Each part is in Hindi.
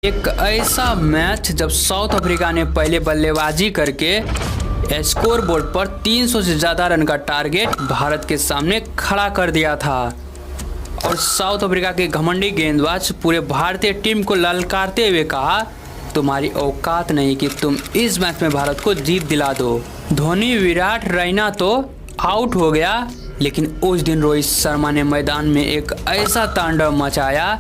एक ऐसा मैच जब साउथ अफ्रीका ने पहले बल्लेबाजी करके स्कोर बोर्ड पर 300 से ज़्यादा रन का टारगेट भारत के सामने खड़ा कर दिया था और साउथ अफ्रीका के घमंडी गेंदबाज पूरे भारतीय टीम को ललकारते हुए कहा, तुम्हारी औकात नहीं कि तुम इस मैच में भारत को जीत दिला दो। धोनी, विराट, रैना तो आउट हो गया, लेकिन उस दिन रोहित शर्मा ने मैदान में एक ऐसा तांडव मचाया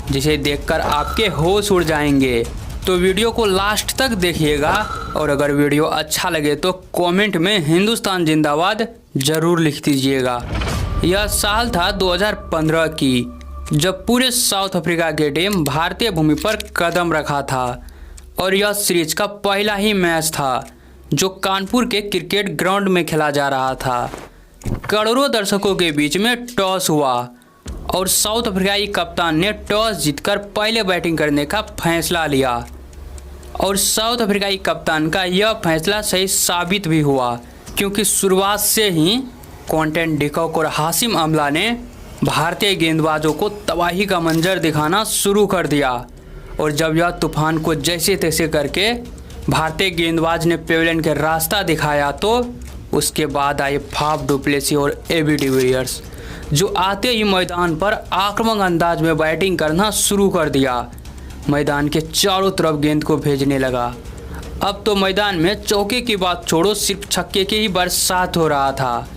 जिसे देखकर आपके होश उड़ जाएंगे। तो वीडियो को लास्ट तक देखिएगा और अगर वीडियो अच्छा लगे तो कमेंट में हिंदुस्तान जिंदाबाद जरूर लिख दीजिएगा। यह साल था 2015 की, जब पूरे साउथ अफ्रीका की टीम भारतीय भूमि पर कदम रखा था और यह सीरीज का पहला ही मैच था जो कानपुर के क्रिकेट ग्राउंड में खेला जा रहा था। करोड़ों दर्शकों के बीच में टॉस हुआ और साउथ अफ्रीकाई कप्तान ने टॉस जीतकर पहले बैटिंग करने का फैसला लिया और साउथ अफ्रीकाई कप्तान का यह फैसला सही साबित भी हुआ, क्योंकि शुरुआत से ही क्विंटन डिकॉक और हाशिम अमला ने भारतीय गेंदबाजों को तबाही का मंजर दिखाना शुरू कर दिया और जब यह तूफान को जैसे तैसे करके भारतीय गेंदबाज ने पेविलियन के रास्ता दिखाया तो उसके बाद आए फाफ डु प्लेसी और एबी डिविलियर्स, जो आते ही मैदान पर आक्रामक अंदाज में बैटिंग करना शुरू कर दिया। मैदान के चारों तरफ गेंद को भेजने लगा। अब तो मैदान में चौके की बात छोड़ो, सिर्फ छक्के की ही बरसात हो रहा था।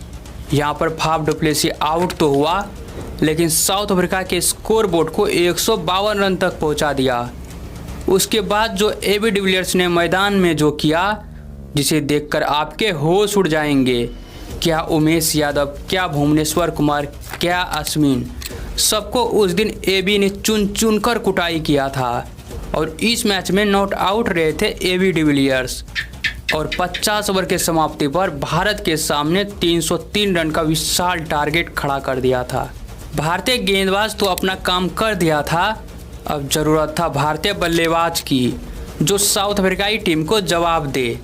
यहाँ पर फाफ डु प्लेसी आउट तो हुआ, लेकिन साउथ अफ्रीका के स्कोर बोर्ड को 152 रन तक पहुँचा दिया। उसके बाद जो एबी डिविलियर्स ने मैदान में जो किया, जिसे देखकर आपके होश उड़ जाएंगे। क्या उमेश यादव, क्या भुवनेश्वर कुमार, क्या अश्विन, सबको उस दिन एबी ने चुन चुन कर कुटाई किया था और इस मैच में नॉट आउट रहे थे एबी डिविलियर्स और 50 ओवर के समाप्ति पर भारत के सामने 303 रन का विशाल टारगेट खड़ा कर दिया था। भारतीय गेंदबाज तो अपना काम कर दिया था, अब ज़रूरत था भारतीय बल्लेबाज की जो साउथ अफ्रीकाई टीम को जवाब दे।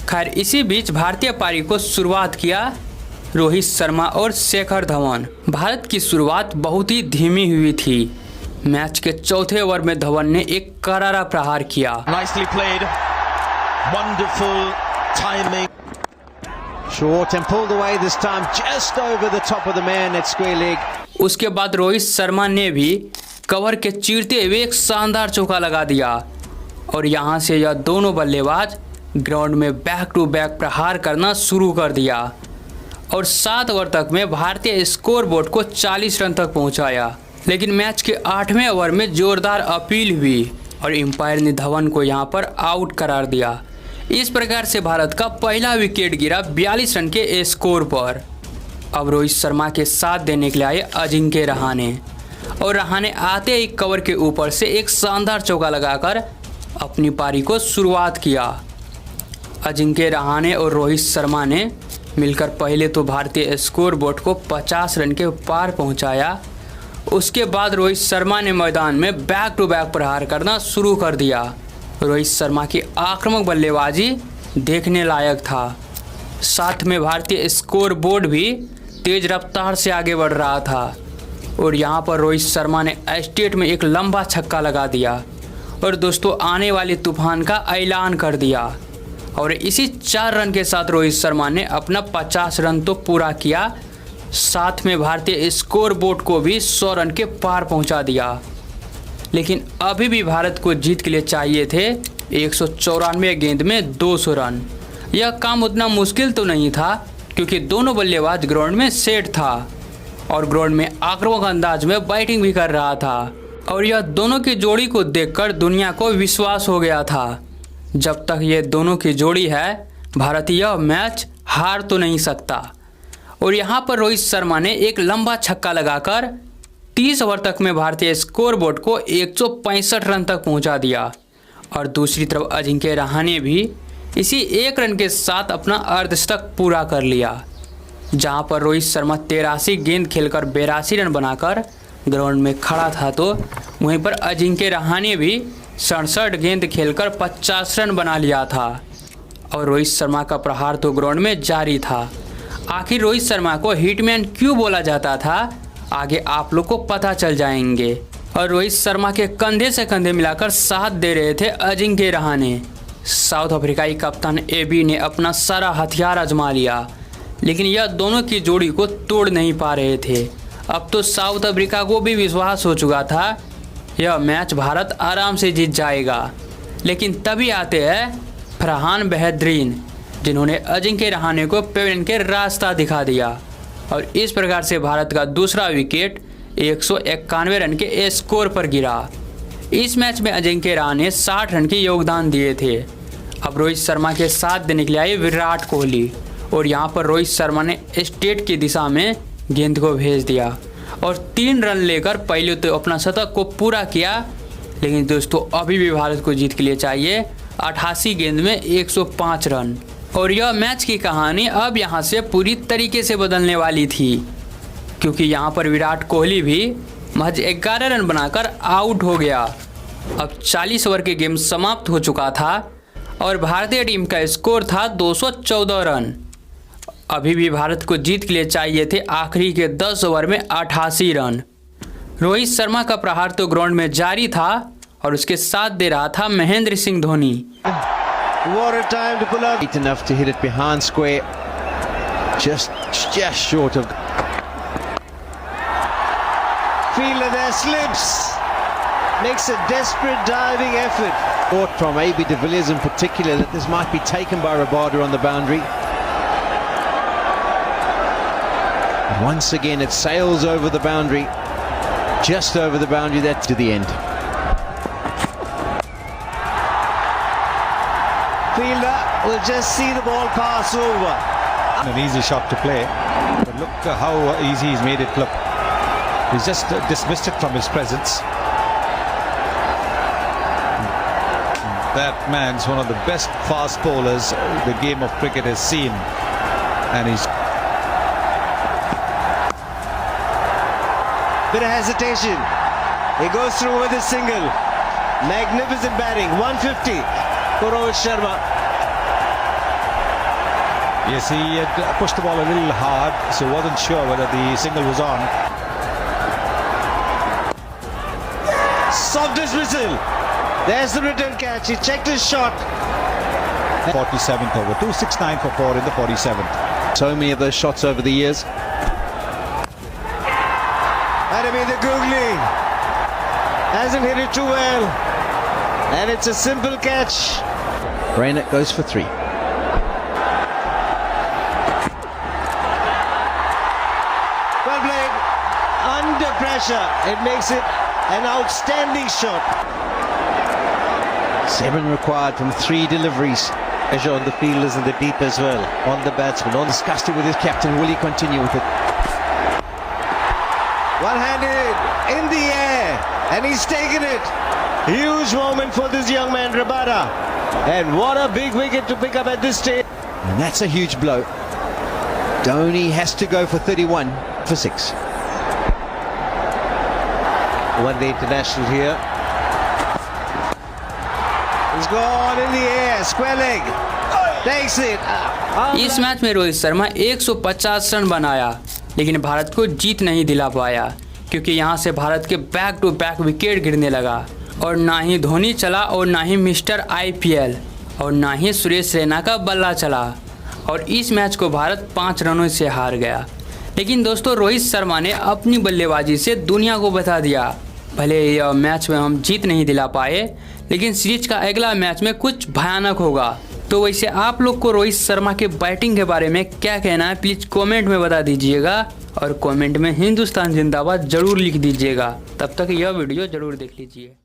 खैर, इसी बीच भारतीय पारी को शुरुआत किया रोहित शर्मा और शिखर धवन। भारत की शुरुआत बहुत ही धीमी हुई थी। मैच के चौथे ओवर में धवन ने एक करारा प्रहार किया। Nicely played. Wonderful timing. Short and pulled away this time, just over the top of the man at square leg. उसके बाद रोहित शर्मा ने भी कवर के चीरते हुए एक शानदार चौका लगा दिया और यहाँ से यह दोनों बल्लेबाज ग्राउंड में बैक टू बैक प्रहार करना शुरू कर दिया और 7 ओवर तक में भारतीय स्कोर बोर्ड को 40 रन तक पहुंचाया। लेकिन मैच के 8वें ओवर में जोरदार अपील हुई और एम्पायर ने धवन को यहां पर आउट करार दिया। इस प्रकार से भारत का पहला विकेट गिरा 42 रन के स्कोर पर। अब रोहित शर्मा के साथ देने के लिए आए अजिंक्य रहाणे और रहाणे आते ही कवर के ऊपर से एक शानदार चौका लगाकर अपनी पारी को शुरुआत किया। अजिंक्य रहाणे और रोहित शर्मा ने मिलकर पहले तो भारतीय स्कोर बोर्ड को 50 रन के पार पहुंचाया। उसके बाद रोहित शर्मा ने मैदान में बैक टू बैक प्रहार करना शुरू कर दिया। रोहित शर्मा की आक्रामक बल्लेबाजी देखने लायक था। साथ में भारतीय स्कोर बोर्ड भी तेज रफ्तार से आगे बढ़ रहा था और यहाँ पर रोहित शर्मा ने स्टेट में एक लंबा छक्का लगा दिया और दोस्तों आने वाले तूफान का ऐलान कर दिया और इसी 4 रन के साथ रोहित शर्मा ने अपना 50 रन तो पूरा किया, साथ में भारतीय स्कोर बोर्ड को भी 100 रन के पार पहुंचा दिया। लेकिन अभी भी भारत को जीत के लिए चाहिए थे 194 गेंद में 200 रन। यह काम उतना मुश्किल तो नहीं था, क्योंकि दोनों बल्लेबाज ग्राउंड में सेट था और ग्राउंड में आक्रामक अंदाज में बैटिंग भी कर रहा था और यह दोनों की जोड़ी को देखकर दुनिया को विश्वास हो गया था, जब तक ये दोनों की जोड़ी है भारत यह मैच हार तो नहीं सकता। और यहाँ पर रोहित शर्मा ने एक लंबा छक्का लगाकर 30 ओवर तक में भारतीय स्कोर बोर्ड को 165 रन तक पहुँचा दिया और दूसरी तरफ अजिंक्य रहाणे भी इसी 1 रन के साथ अपना अर्धशतक पूरा कर लिया। जहाँ पर रोहित शर्मा 83 गेंद खेलकर 82 रन बनाकर ग्राउंड में खड़ा था, तो वहीं पर अजिंक्य रहाणे भी 67 गेंद खेलकर 50 रन बना लिया था और रोहित शर्मा का प्रहार तो ग्राउंड में जारी था। आखिर रोहित शर्मा को हिटमैन क्यों बोला जाता था, आगे आप लोग को पता चल जाएंगे। और रोहित शर्मा के कंधे से कंधे मिलाकर साथ दे रहे थे अजिंक्य रहाणे। साउथ अफ्रीकाई कप्तान एबी ने अपना सारा हथियार आजमा लिया, लेकिन यह दोनों की जोड़ी को तोड़ नहीं पा रहे थे। अब तो साउथ अफ्रीका को भी विश्वास हो चुका था यह मैच भारत आराम से जीत जाएगा। लेकिन तभी आते हैं फरहान बेहतरीन, जिन्होंने अजिंक्य रहाणे को पेवेलियन के रास्ता दिखा दिया और इस प्रकार से भारत का दूसरा विकेट 191 रन के स्कोर पर गिरा। इस मैच में अजिंक्य रहाणे 60 रन के योगदान दिए थे। अब रोहित शर्मा के साथ देने के लिए आए विराट कोहली और यहाँ पर रोहित शर्मा ने स्ट्रेट की दिशा में गेंद को भेज दिया और 3 रन लेकर पहले तो अपना शतक को पूरा किया। लेकिन दोस्तों अभी भी भारत को जीत के लिए चाहिए 88 गेंद में 105 रन और यह मैच की कहानी अब यहाँ से पूरी तरीके से बदलने वाली थी, क्योंकि यहाँ पर विराट कोहली भी महज 11 रन बनाकर आउट हो गया। अब 40 ओवर के गेम समाप्त हो चुका था और भारतीय टीम का स्कोर था 214 रन। अभी भी भारत को जीत के लिए चाहिए थे आखिरी के 10 ओवर में 88 रन। रोहित शर्मा का प्रहार तो ग्राउंड में जारी था और उसके साथ दे रहा था Mahendra Singh Dhoni. What a time to pull out. Enough to hit it behind square. Just short of. Fielder there slips. Makes a desperate diving effort. Thought from A.B. de Villiers in particular that this might be taken by Rabada on the boundary. Once again it sails over the boundary. Just over the boundary, that's to the end. Fielder will just see the ball pass over. An easy shot to play, but look how easy he's made it look. He's just dismissed it from his presence. That man's one of the best fast bowlers the game of cricket has seen, and he's Bit of hesitation. He goes through with a single. Magnificent batting. 150 for Rohit Sharma. yes, he had pushed the ball a little hard, so wasn't sure whether the single was on. Soft dismissal. There's the return catch. He checked his shot. 47th over, 269 for 4 in the 47th. So many of those shots over the years. Enemy the googly. Hasn't hit it too well. And it's a simple catch. Rayner goes for 3. Well played. Under pressure. It makes it an outstanding shot. 7 required from 3 deliveries. Pressure on the fielders and the deep as well. On the batsman. Discussed it with his captain. Will he continue with it? One-handed in the air. And he's taken it. Huge moment for this young man, Rabada. And what a big wicket to pick up at this stage. And that's a huge blow. Dhoni has to go for 31 for 6. One-day international here. He's gone in the air, square leg. Takes it. इस मैच में रोहित शर्मा 150 रन बनाया, लेकिन भारत को जीत नहीं दिला पाया, क्योंकि यहाँ से भारत के बैक टू बैक विकेट गिरने लगा और ना ही धोनी चला और ना ही मिस्टर IPL और ना ही सुरेश रैना का बल्ला चला और इस मैच को भारत 5 रनों से हार गया। लेकिन दोस्तों रोहित शर्मा ने अपनी बल्लेबाजी से दुनिया को बता दिया, भले यह मैच में हम जीत नहीं दिला पाए, लेकिन सीरीज का अगला मैच में कुछ भयानक होगा। तो वैसे आप लोग को रोहित शर्मा के बैटिंग के बारे में क्या कहना है, प्लीज़ कमेंट में बता दीजिएगा और कमेंट में हिंदुस्तान जिंदाबाद जरूर लिख दीजिएगा। तब तक यह वीडियो जरूर देख लीजिए।